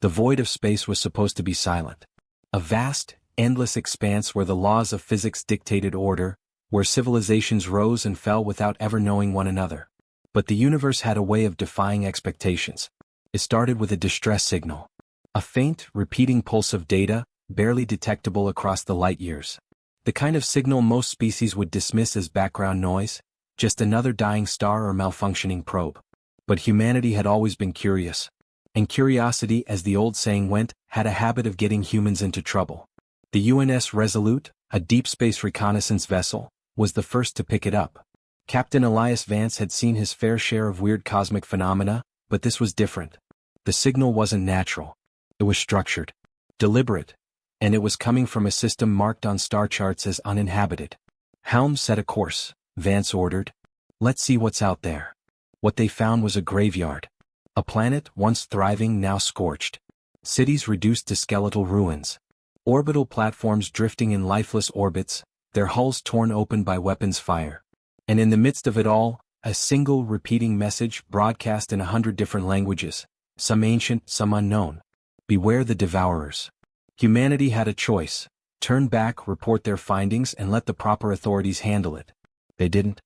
The void of space was supposed to be silent. A vast, endless expanse where the laws of physics dictated order, where civilizations rose and fell without ever knowing one another. But the universe had a way of defying expectations. It started with a distress signal. A faint, repeating pulse of data, barely detectable across the light years. The kind of signal most species would dismiss as background noise, just another dying star or malfunctioning probe. But humanity had always been curious. And curiosity, as the old saying went, had a habit of getting humans into trouble. The UNS Resolute, a deep space reconnaissance vessel, was the first to pick it up. Captain Elias Vance had seen his fair share of weird cosmic phenomena, but this was different. The signal wasn't natural. It was structured, deliberate, and it was coming from a system marked on star charts as uninhabited. "Helm, set a course," Vance ordered. "Let's see what's out there." What they found was a graveyard. A planet once thriving, now scorched. Cities reduced to skeletal ruins. Orbital platforms drifting in lifeless orbits, their hulls torn open by weapons fire. And in the midst of it all, a single repeating message broadcast in 100 different languages, some ancient, some unknown. Beware the devourers. Humanity had a choice: turn back, report their findings, and let the proper authorities handle it. They didn't.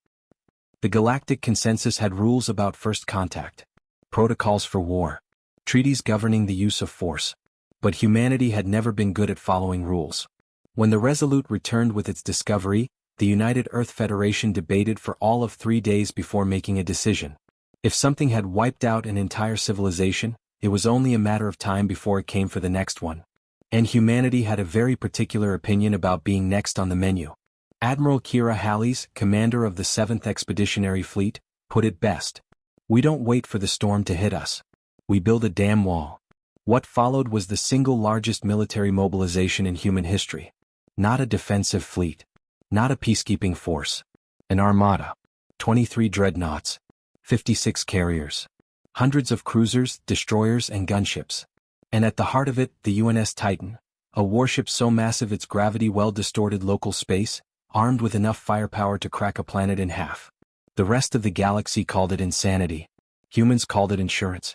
The galactic consensus had rules about first contact, protocols for war, treaties governing the use of force. But humanity had never been good at following rules. When the Resolute returned with its discovery, the United Earth Federation debated for all of 3 days before making a decision. If something had wiped out an entire civilization, it was only a matter of time before it came for the next one. And humanity had a very particular opinion about being next on the menu. Admiral Kira Halleys, commander of the 7th Expeditionary Fleet, put it best. "We don't wait for the storm to hit us. We build a damn wall." What followed was the single largest military mobilization in human history. Not a defensive fleet. Not a peacekeeping force. An armada. 23 dreadnoughts. 56 carriers. Hundreds of cruisers, destroyers, and gunships. And at the heart of it, the UNS Titan, a warship so massive its gravity well-distorted local space, armed with enough firepower to crack a planet in half. The rest of the galaxy called it insanity. Humans called it insurance.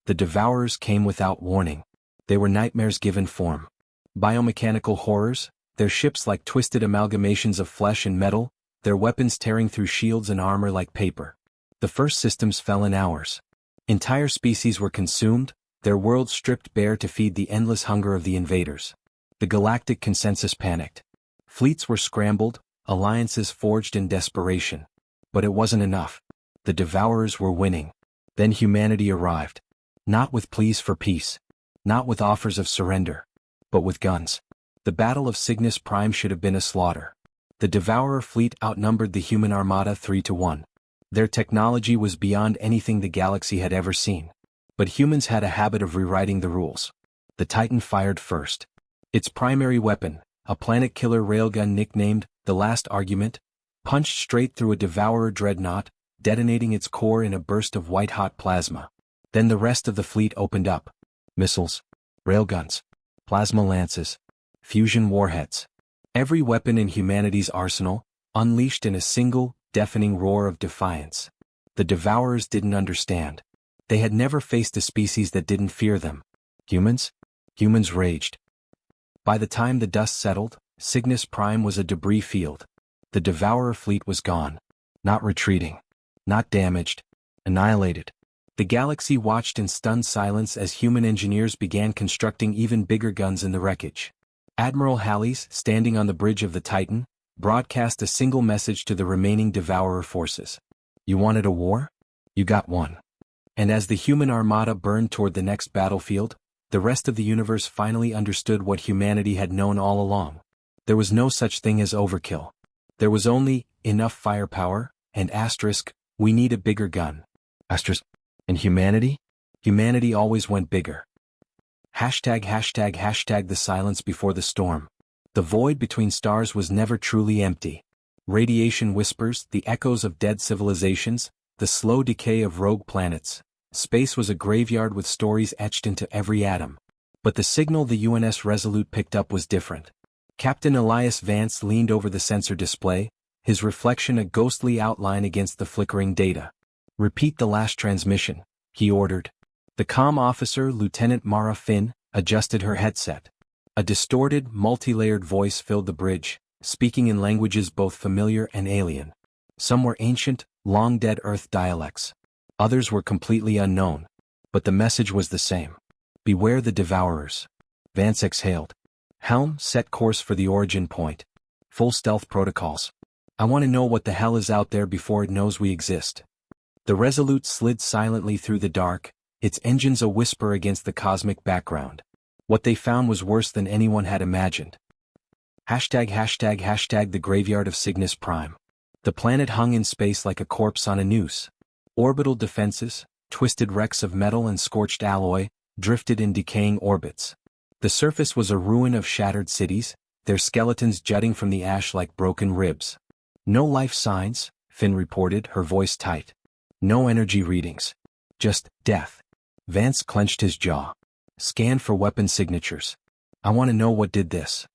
The Devourers came without warning. They were nightmares given form. Biomechanical horrors, their ships like twisted amalgamations of flesh and metal, their weapons tearing through shields and armor like paper. The first systems fell in hours. Entire species were consumed, their worlds stripped bare to feed the endless hunger of the invaders. The galactic consensus panicked. Fleets were scrambled, alliances forged in desperation. But it wasn't enough. The Devourers were winning. Then humanity arrived. Not with pleas for peace. Not with offers of surrender. But with guns. The Battle of Cygnus Prime should have been a slaughter. The Devourer fleet outnumbered the human armada 3-1. Their technology was beyond anything the galaxy had ever seen. But humans had a habit of rewriting the rules. The Titan fired first. Its primary weapon, a planet-killer railgun nicknamed the Last Argument, punched straight through a Devourer dreadnought, detonating its core in a burst of white-hot plasma. Then the rest of the fleet opened up. Missiles, railguns, plasma lances, fusion warheads. Every weapon in humanity's arsenal, unleashed in a single, deafening roar of defiance. The Devourers didn't understand. They had never faced a species that didn't fear them. Humans? Humans raged. By the time the dust settled, Cygnus Prime was a debris field. The Devourer fleet was gone. Not retreating. Not damaged. Annihilated. The galaxy watched in stunned silence as human engineers began constructing even bigger guns in the wreckage. Admiral Halleys, standing on the bridge of the Titan, broadcast a single message to the remaining Devourer forces. "You wanted a war? You got one." And as the human armada burned toward the next battlefield, the rest of the universe finally understood what humanity had known all along. There was no such thing as overkill. There was only enough firepower, and we need a bigger gun. And humanity? Humanity always went bigger. #### the silence before the storm. The void between stars was never truly empty. Radiation whispers, the echoes of dead civilizations, the slow decay of rogue planets. Space was a graveyard with stories etched into every atom. But the signal the UNS Resolute picked up was different. Captain Elias Vance leaned over the sensor display, his reflection a ghostly outline against the flickering data. "Repeat the last transmission," he ordered. The comm officer, Lieutenant Mara Finn, adjusted her headset. A distorted, multi-layered voice filled the bridge, speaking in languages both familiar and alien. Some were ancient, long-dead Earth dialects. Others were completely unknown. But the message was the same. Beware the Devourers. Vance exhaled. Helm, set course for the origin point. Full stealth protocols. I want to know what the hell is out there before it knows we exist. The Resolute slid silently through the dark, its engines a whisper against the cosmic background. What they found was worse than anyone had imagined. ####the graveyard of Cygnus Prime. The planet hung in space like a corpse on a noose. Orbital defenses, twisted wrecks of metal and scorched alloy, drifted in decaying orbits. The surface was a ruin of shattered cities, their skeletons jutting from the ash like broken ribs. No life signs, Finn reported, her voice tight. No energy readings. Just death. Vance clenched his jaw. Scan for weapon signatures. I want to know what did this.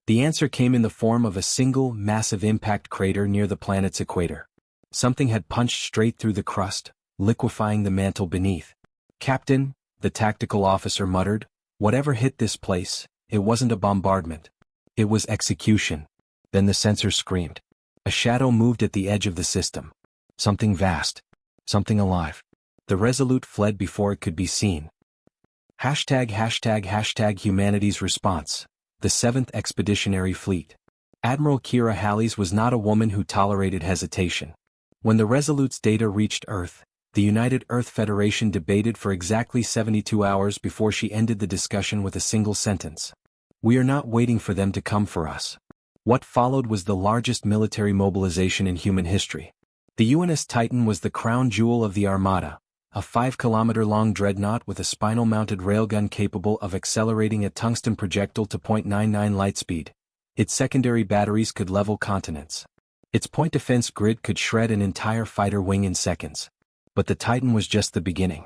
The answer came in the form of a single, massive impact crater near the planet's equator. Something had punched straight through the crust, liquefying the mantle beneath. Captain, the tactical officer muttered, whatever hit this place, it wasn't a bombardment. It was execution. Then the sensor screamed. A shadow moved at the edge of the system. Something vast. Something alive. The Resolute fled before it could be seen. ###humanity's response. The 7th Expeditionary Fleet. Admiral Kira Halleys was not a woman who tolerated hesitation. When the Resolute's data reached Earth, the United Earth Federation debated for exactly 72 hours before she ended the discussion with a single sentence. We are not waiting for them to come for us. What followed was the largest military mobilization in human history. The UNS Titan was the crown jewel of the Armada, a 5-kilometer-long dreadnought with a spinal-mounted railgun capable of accelerating a tungsten projectile to .99 light speed. Its secondary batteries could level continents. Its point defense grid could shred an entire fighter wing in seconds. But the Titan was just the beginning.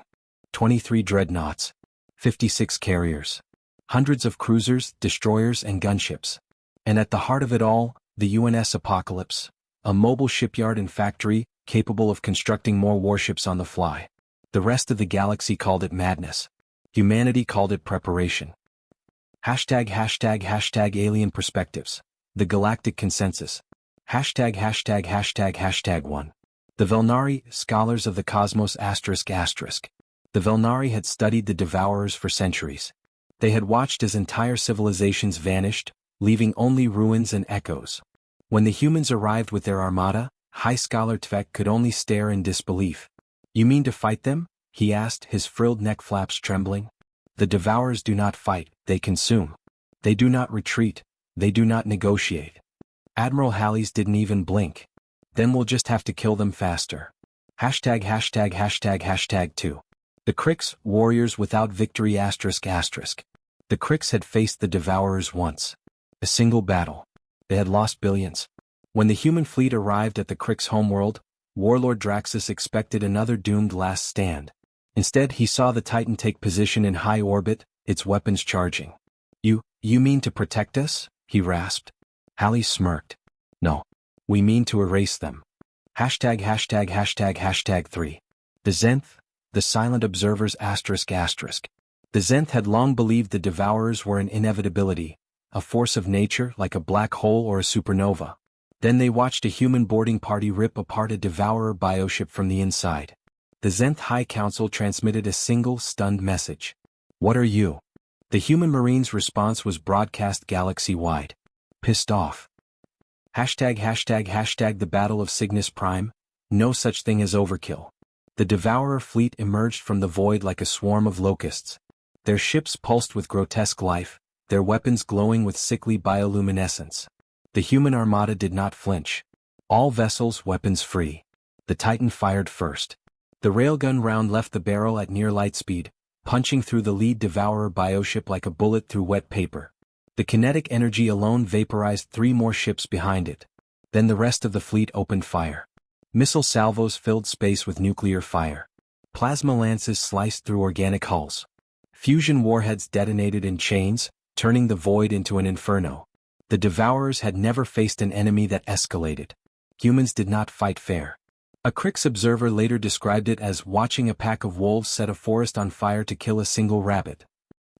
23 dreadnoughts, 56 carriers, hundreds of cruisers, destroyers, and gunships. And at the heart of it all, the UNS Apocalypse, a mobile shipyard and factory capable of constructing more warships on the fly. The rest of the galaxy called it madness. Humanity called it preparation. ###alien perspectives. The galactic consensus. ####1. The Velnari, scholars of the cosmos ****. The Velnari had studied the Devourers for centuries. They had watched as entire civilizations vanished, leaving only ruins and echoes. When the humans arrived with their armada, High Scholar Tvek could only stare in disbelief. You mean to fight them? He asked, his frilled neck flaps trembling. The Devourers do not fight, they consume. They do not retreat, they do not negotiate. Admiral Halleys didn't even blink. Then we'll just have to kill them faster. ####2. The Krix, warriors without victory ****. The Krix had faced the Devourers once. A single battle. They had lost billions. When the human fleet arrived at the Krix homeworld, Warlord Draxus expected another doomed last stand. Instead, he saw the Titan take position in high orbit, its weapons charging. You mean to protect us? He rasped. Halleys smirked. No. We mean to erase them. ####3. The Zenth, the silent observers ****. The Zenth had long believed the Devourers were an inevitability, a force of nature like a black hole or a supernova. Then they watched a human boarding party rip apart a Devourer bioship from the inside. The Zenth High Council transmitted a single stunned message. What are you? The human Marine's response was broadcast galaxy-wide. Pissed off. #### The Battle of Cygnus Prime. No such thing as overkill. The Devourer fleet emerged from the void like a swarm of locusts. Their ships pulsed with grotesque life, their weapons glowing with sickly bioluminescence. The human armada did not flinch. All vessels weapons free. The Titan fired first. The railgun round left the barrel at near light speed, punching through the lead Devourer bioship like a bullet through wet paper. The kinetic energy alone vaporized 3 more ships behind it. Then the rest of the fleet opened fire. Missile salvos filled space with nuclear fire. Plasma lances sliced through organic hulls. Fusion warheads detonated in chains, turning the void into an inferno. The Devourers had never faced an enemy that escalated. Humans did not fight fair. A Crix observer later described it as watching a pack of wolves set a forest on fire to kill a single rabbit.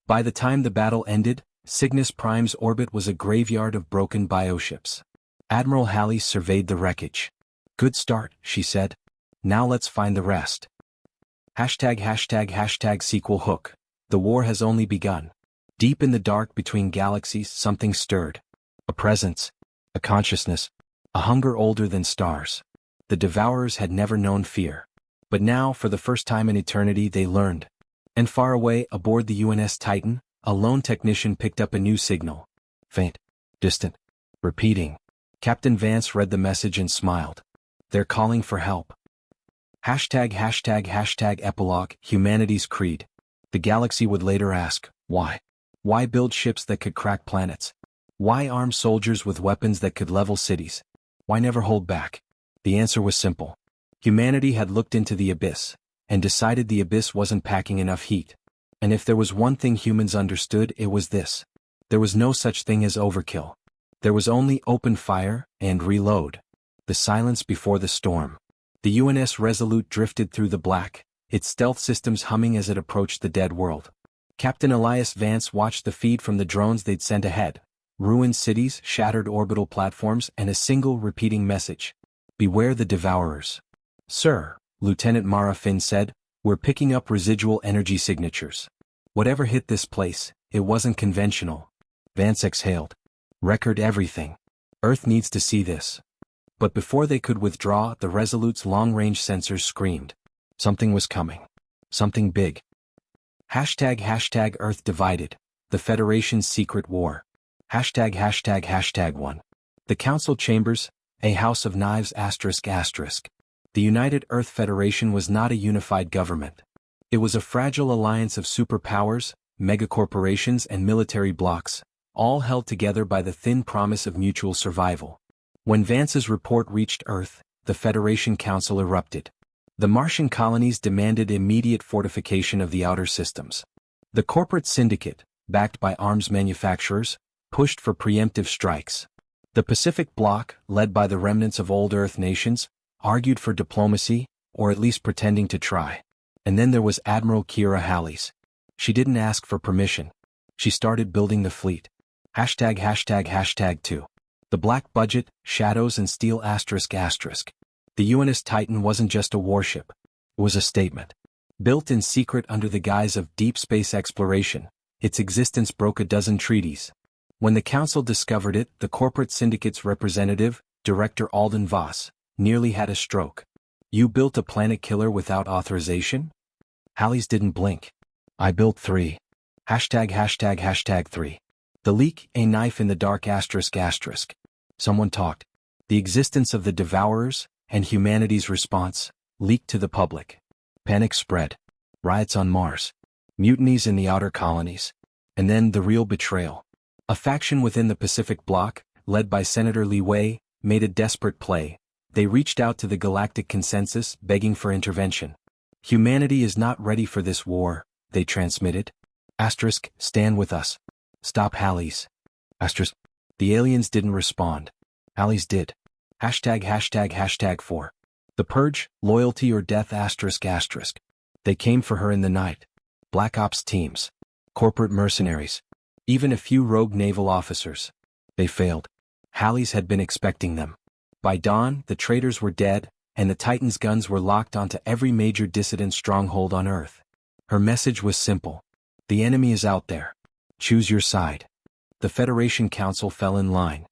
By the time the battle ended, Cygnus Prime's orbit was a graveyard of broken bioships. Admiral Halley surveyed the wreckage. "Good start," she said. "Now let's find the rest." ###sequel hook. The war has only begun. Deep in the dark between galaxies, something stirred. A presence. A consciousness. A hunger older than stars. The Devourers had never known fear. But now, for the first time in eternity, they learned. And far away, aboard the UNS Titan, a lone technician picked up a new signal. Faint. Distant. Repeating. Captain Vance read the message and smiled. "They're calling for help." ###epilogue, humanity's creed. The galaxy would later ask, why? Why build ships that could crack planets? Why arm soldiers with weapons that could level cities? Why never hold back? The answer was simple. Humanity had looked into the abyss, and decided the abyss wasn't packing enough heat. And if there was one thing humans understood, it was this. There was no such thing as overkill. There was only open fire and reload. The silence before the storm. The UNS Resolute drifted through the black, its stealth systems humming as it approached the dead world. Captain Elias Vance watched the feed from the drones they'd sent ahead. Ruined cities, shattered orbital platforms, and a single repeating message. "Beware the Devourers." "Sir," Lieutenant Mara Finn said, "we're picking up residual energy signatures. Whatever hit this place, it wasn't conventional." Vance exhaled. "Record everything. Earth needs to see this." But before they could withdraw, the Resolute's long-range sensors screamed. Something was coming. Something big. ###Earth divided. The Federation's secret war. ###1. The Council Chambers, a house of knives ****. The United Earth Federation was not a unified government. It was a fragile alliance of superpowers, megacorporations and military blocs, all held together by the thin promise of mutual survival. When Vance's report reached Earth, the Federation Council erupted. The Martian colonies demanded immediate fortification of the outer systems. The corporate syndicate, backed by arms manufacturers, pushed for preemptive strikes. The Pacific Bloc, led by the remnants of old Earth nations, argued for diplomacy, or at least pretending to try. And then there was Admiral Kira Halley's. She didn't ask for permission. She started building the fleet. ###2. The Black Budget, Shadows and Steel ****. The UNS Titan wasn't just a warship. It was a statement. Built in secret under the guise of deep space exploration, its existence broke a dozen treaties. When the Council discovered it, the corporate syndicate's representative, Director Alden Voss, nearly had a stroke. "You built a planet killer without authorization?" Halley's didn't blink. "I built 3. ###3. The leak, a knife in the dark ****. Someone talked. The existence of the Devourers, and humanity's response, leaked to the public. Panic spread. Riots on Mars. Mutinies in the outer colonies. And then the real betrayal. A faction within the Pacific Bloc, led by Senator Li Wei, made a desperate play. They reached out to the galactic consensus, begging for intervention. "Humanity is not ready for this war," they transmitted. ***, stand with us. Stop Halley's. ***. The aliens didn't respond. Halley's did. ###4. The Purge, loyalty or death ***. They came for her in the night. Black Ops teams. Corporate mercenaries. Even a few rogue naval officers. They failed. Halley's had been expecting them. By dawn, the traitors were dead, and the Titan's guns were locked onto every major dissident stronghold on Earth. Her message was simple. The enemy is out there. Choose your side. The Federation Council fell in line.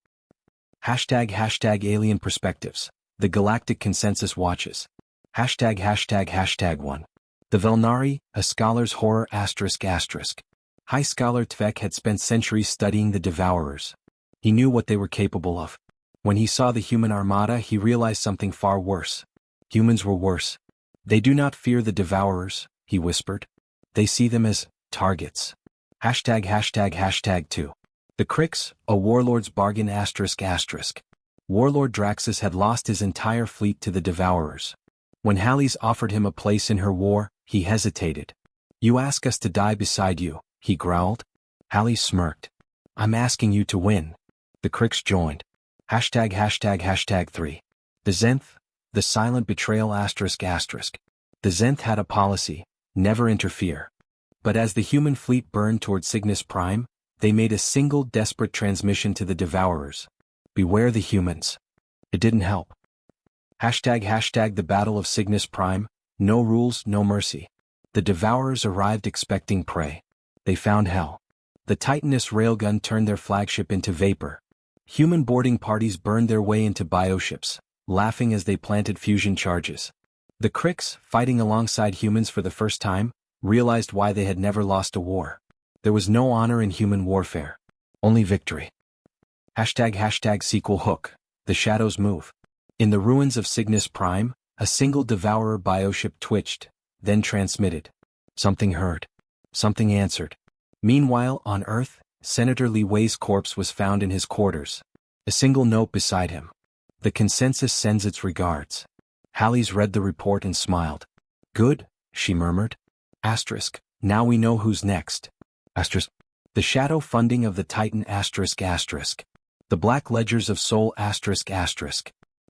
###alien perspectives. The Galactic Consensus watches. ###1. The Velnari, a scholar's horror ****. High Scholar Tvek had spent centuries studying the Devourers. He knew what they were capable of. When he saw the human armada, he realized something far worse. Humans were worse. "They do not fear the Devourers," he whispered. "They see them as targets." ###2. The Crix, a warlord's bargain ****. Warlord Draxus had lost his entire fleet to the Devourers. When Halley's offered him a place in her war, he hesitated. "You ask us to die beside you," he growled. Halley smirked. "I'm asking you to win." The Crix joined. ###3. The Zenth, The silent betrayal ****. The Zenth had a policy, never interfere. But as the human fleet burned toward Cygnus Prime, they made a single desperate transmission to the Devourers. Beware the humans. It didn't help. The Battle of Cygnus Prime, no rules, no mercy. The Devourers arrived expecting prey. They found hell. The Titanus railgun turned their flagship into vapor. Human boarding parties burned their way into bioships, laughing as they planted fusion charges. The Cricks, fighting alongside humans for the first time, realized why they had never lost a war. There was no honor in human warfare. Only victory. Sequel hook. The shadows move. In the ruins of Cygnus Prime, a single Devourer bioship twitched, then transmitted. Something heard. Something answered. Meanwhile, on Earth, Senator Li Wei's corpse was found in his quarters. A single note beside him. The consensus sends its regards. Halley's read the report and smiled. Good, she murmured. Now we know who's next. The shadow funding of the Titan ****. The black ledgers of Sol ****.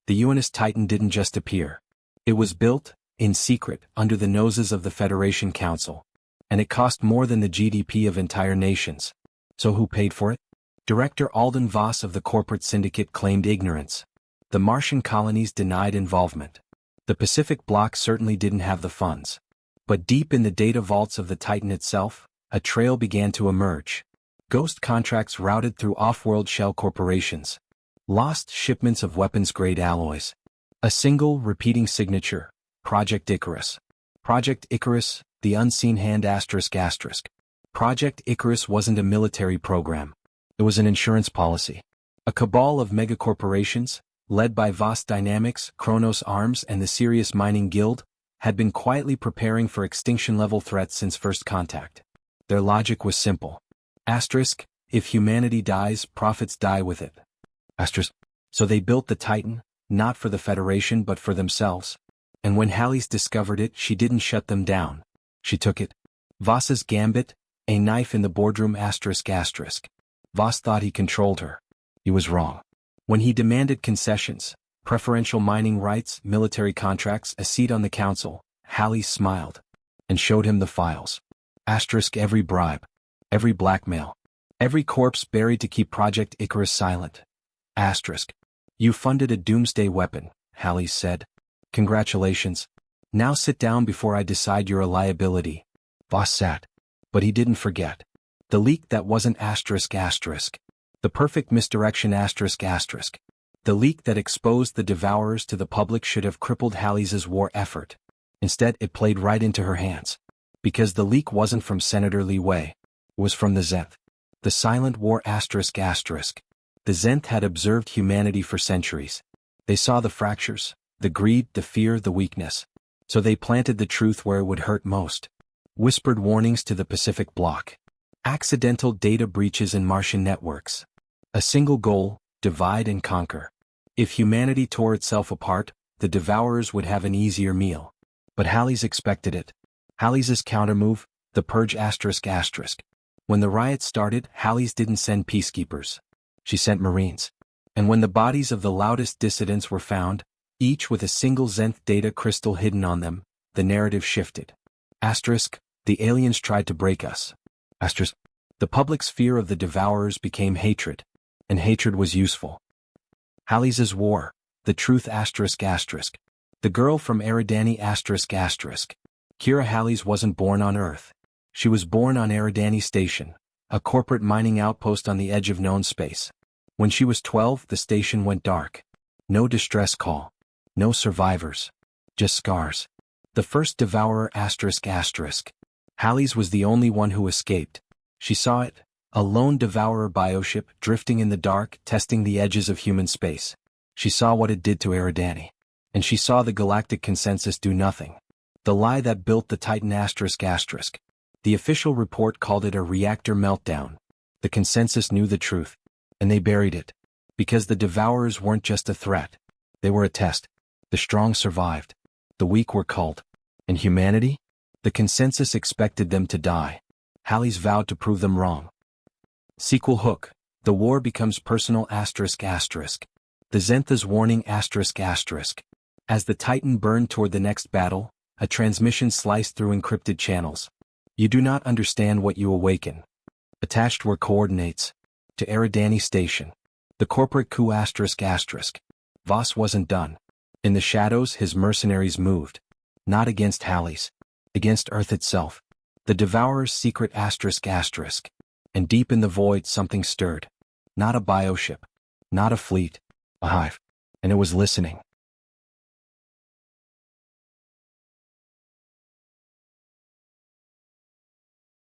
The UNS Titan didn't just appear. It was built, in secret, under the noses of the Federation Council. And it cost more than the GDP of entire nations. So who paid for it? Director Alden Voss of the corporate syndicate claimed ignorance. The Martian colonies denied involvement. The Pacific Bloc certainly didn't have the funds. But deep in the data vaults of the Titan itself, a trail began to emerge. Ghost contracts routed through off-world shell corporations. Lost shipments of weapons-grade alloys. A single, repeating signature, Project Icarus. Project Icarus, the unseen hand ****. Project Icarus wasn't a military program. It was an insurance policy. A cabal of megacorporations, led by Voss Dynamics, Kronos Arms and the Sirius Mining Guild, had been quietly preparing for extinction-level threats since first contact. Their logic was simple. If humanity dies, profits die with it. So they built the Titan, not for the Federation but for themselves. And when Halley's discovered it, she didn't shut them down. She took it. Voss's gambit, a knife in the boardroom ****. Voss thought he controlled her. He was wrong. When he demanded concessions, preferential mining rights, military contracts, a seat on the council, Halley smiled and showed him the files. Every bribe, every blackmail, every corpse buried to keep Project Icarus silent. You funded a doomsday weapon, Halley said. Congratulations. Now sit down before I decide you're a liability. Voss sat. But he didn't forget. The leak that wasn't ****. The perfect misdirection ****. The leak that exposed the Devourers to the public should have crippled Halley's war effort. Instead, it played right into her hands. Because the leak wasn't from Senator Li Wei. It was from the Zenth. The silent war ****. The Zenth had observed humanity for centuries. They saw the fractures, the greed, the fear, the weakness. So they planted the truth where it would hurt most. Whispered warnings to the Pacific Bloc. Accidental data breaches in Martian networks. A single goal, divide and conquer. If humanity tore itself apart, the Devourers would have an easier meal. But Halley's expected it. Halley's countermove, the purge ****. When the riots started, Halley's didn't send peacekeepers. She sent Marines. And when the bodies of the loudest dissidents were found, each with a single Zenth data crystal hidden on them, the narrative shifted. The aliens tried to break us. The public's fear of the Devourers became hatred. And hatred was useful. Halley's war, the truth ****. The girl from Eridani ****. Kira Halley's wasn't born on Earth. She was born on Eridani Station, a corporate mining outpost on the edge of known space. When she was 12, the station went dark. No distress call. No survivors. Just scars. The first Devourer ****. Halley's was the only one who escaped. She saw it, a lone Devourer bioship drifting in the dark, testing the edges of human space. She saw what it did to Eridani. And she saw the galactic consensus do nothing. The lie that built the Titan ****. The official report called it a reactor meltdown. The consensus knew the truth. And they buried it. Because the Devourers weren't just a threat. They were a test. The strong survived. The weak were culled. And humanity? The consensus expected them to die. Halley's vowed to prove them wrong. Sequel hook. The war becomes personal ****. The Zentha's warning ****. As the Titan burned toward the next battle, a transmission sliced through encrypted channels. You do not understand what you awaken. Attached were coordinates. To Eridani Station. The corporate coup ***. Voss wasn't done. In the shadows his mercenaries moved. Not against Halley's. Against Earth itself. The Devourer's secret ***. And deep in the void something stirred. Not a bioship. Not a fleet. A hive. And it was listening.